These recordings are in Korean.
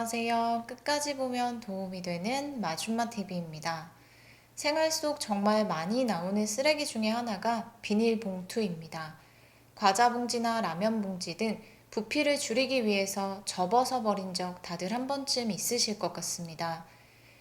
안녕하세요. 끝까지 보면 도움이 되는 마줌마 TV입니다. 생활 속 정말 많이 나오는 쓰레기 중에 하나가 비닐봉투입니다. 과자 봉지나 라면 봉지 등 부피를 줄이기 위해서 접어서 버린 적 다들 한 번쯤 있으실 것 같습니다.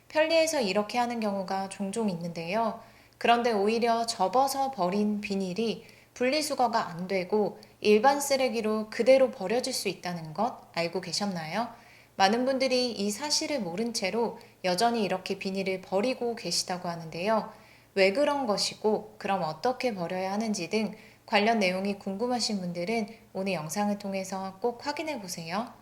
편리해서 이렇게 하는 경우가 종종 있는데요. 그런데 오히려 접어서 버린 비닐이 분리수거가 안 되고 일반 쓰레기로 그대로 버려질 수 있다는 것 알고 계셨나요? 많은 분들이 이 사실을 모른 채로 여전히 이렇게 비닐을 버리고 계시다고 하는데요. 왜 그런 것이고, 그럼 어떻게 버려야 하는지 등 관련 내용이 궁금하신 분들은 오늘 영상을 통해서 꼭 확인해 보세요.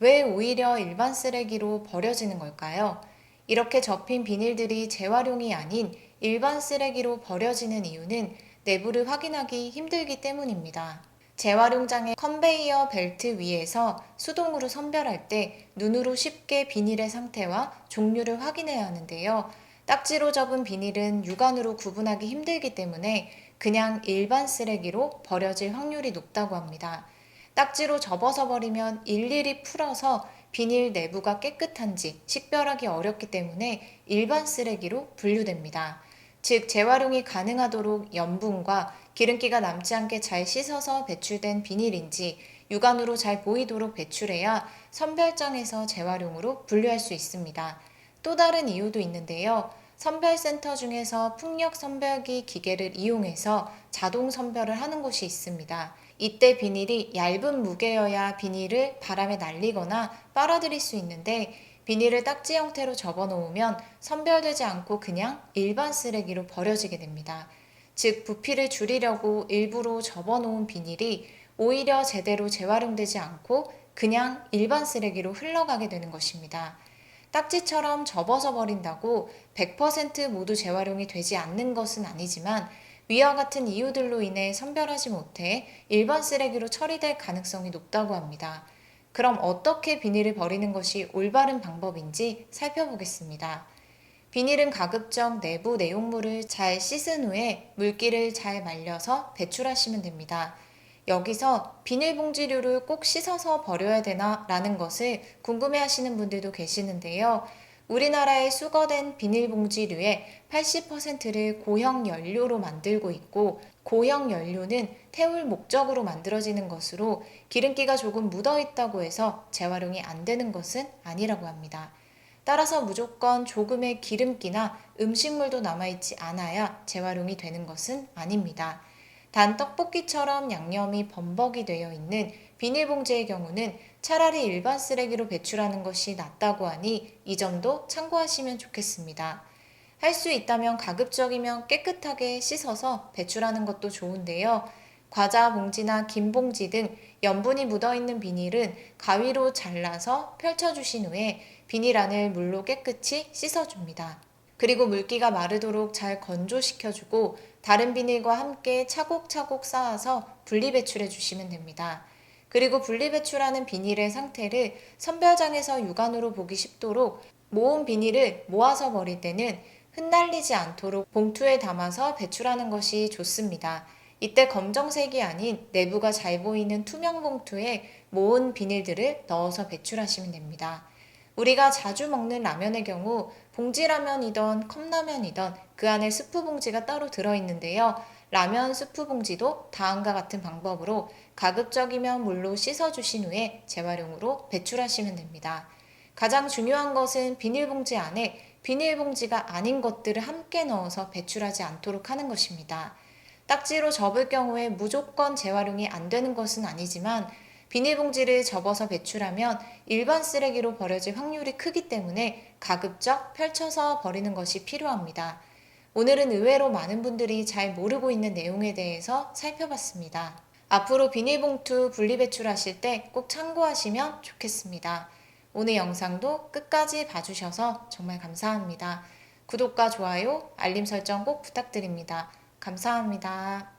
왜 오히려 일반 쓰레기로 버려지는 걸까요? 이렇게 접힌 비닐들이 재활용이 아닌 일반 쓰레기로 버려지는 이유는 내부를 확인하기 힘들기 때문입니다. 재활용장의 컨베이어 벨트 위에서 수동으로 선별할 때 눈으로 쉽게 비닐의 상태와 종류를 확인해야 하는데요. 딱지로 접은 비닐은 육안으로 구분하기 힘들기 때문에 그냥 일반 쓰레기로 버려질 확률이 높다고 합니다. 딱지로 접어서 버리면 일일이 풀어서 비닐 내부가 깨끗한지 식별하기 어렵기 때문에 일반 쓰레기로 분류됩니다. 즉, 재활용이 가능하도록 염분과 기름기가 남지 않게 잘 씻어서 배출된 비닐인지 육안으로 잘 보이도록 배출해야 선별장에서 재활용으로 분류할 수 있습니다. 또 다른 이유도 있는데요. 선별센터 중에서 풍력 선별기 기계를 이용해서 자동 선별을 하는 곳이 있습니다. 이때 비닐이 얇은 무게여야 비닐을 바람에 날리거나 빨아들일 수 있는데 비닐을 딱지 형태로 접어 놓으면 선별되지 않고 그냥 일반 쓰레기로 버려지게 됩니다. 즉, 부피를 줄이려고 일부러 접어 놓은 비닐이 오히려 제대로 재활용되지 않고 그냥 일반 쓰레기로 흘러가게 되는 것입니다. 딱지처럼 접어서 버린다고 100% 모두 재활용이 되지 않는 것은 아니지만 위와 같은 이유들로 인해 선별하지 못해 일반 쓰레기로 처리될 가능성이 높다고 합니다. 그럼 어떻게 비닐을 버리는 것이 올바른 방법인지 살펴보겠습니다. 비닐은 가급적 내부 내용물을 잘 씻은 후에 물기를 잘 말려서 배출하시면 됩니다. 여기서 비닐봉지류를 꼭 씻어서 버려야 되나? 라는 것을 궁금해 하시는 분들도 계시는데요. 우리나라의 수거된 비닐봉지류의 80%를 고형 연료로 만들고 있고, 고형 연료는 태울 목적으로 만들어지는 것으로 기름기가 조금 묻어 있다고 해서 재활용이 안 되는 것은 아니라고 합니다. 따라서 무조건 조금의 기름기나 음식물도 남아있지 않아야 재활용이 되는 것은 아닙니다. 단 떡볶이처럼 양념이 범벅이 되어 있는 비닐봉지의 경우는 차라리 일반 쓰레기로 배출하는 것이 낫다고 하니 이 점도 참고하시면 좋겠습니다. 할 수 있다면 가급적이면 깨끗하게 씻어서 배출하는 것도 좋은데요. 과자 봉지나 긴 봉지 등 염분이 묻어있는 비닐은 가위로 잘라서 펼쳐주신 후에 비닐 안을 물로 깨끗이 씻어줍니다. 그리고 물기가 마르도록 잘 건조시켜주고 다른 비닐과 함께 차곡차곡 쌓아서 분리배출해 주시면 됩니다. 그리고 분리배출하는 비닐의 상태를 선별장에서 육안으로 보기 쉽도록 모은 비닐을 모아서 버릴 때는 흩날리지 않도록 봉투에 담아서 배출하는 것이 좋습니다. 이때 검정색이 아닌 내부가 잘 보이는 투명 봉투에 모은 비닐들을 넣어서 배출하시면 됩니다. 우리가 자주 먹는 라면의 경우 봉지라면이던 컵라면이던 그 안에 스프 봉지가 따로 들어있는데요. 라면 스프 봉지도 다음과 같은 방법으로 가급적이면 물로 씻어주신 후에 재활용으로 배출하시면 됩니다. 가장 중요한 것은 비닐봉지 안에 비닐봉지가 아닌 것들을 함께 넣어서 배출하지 않도록 하는 것입니다. 딱지로 접을 경우에 무조건 재활용이 안 되는 것은 아니지만 비닐봉지를 접어서 배출하면 일반 쓰레기로 버려질 확률이 크기 때문에 가급적 펼쳐서 버리는 것이 필요합니다. 오늘은 의외로 많은 분들이 잘 모르고 있는 내용에 대해서 살펴봤습니다. 앞으로 비닐봉투 분리배출하실 때 꼭 참고하시면 좋겠습니다. 오늘 영상도 끝까지 봐주셔서 정말 감사합니다. 구독과 좋아요, 알림 설정 꼭 부탁드립니다. 감사합니다.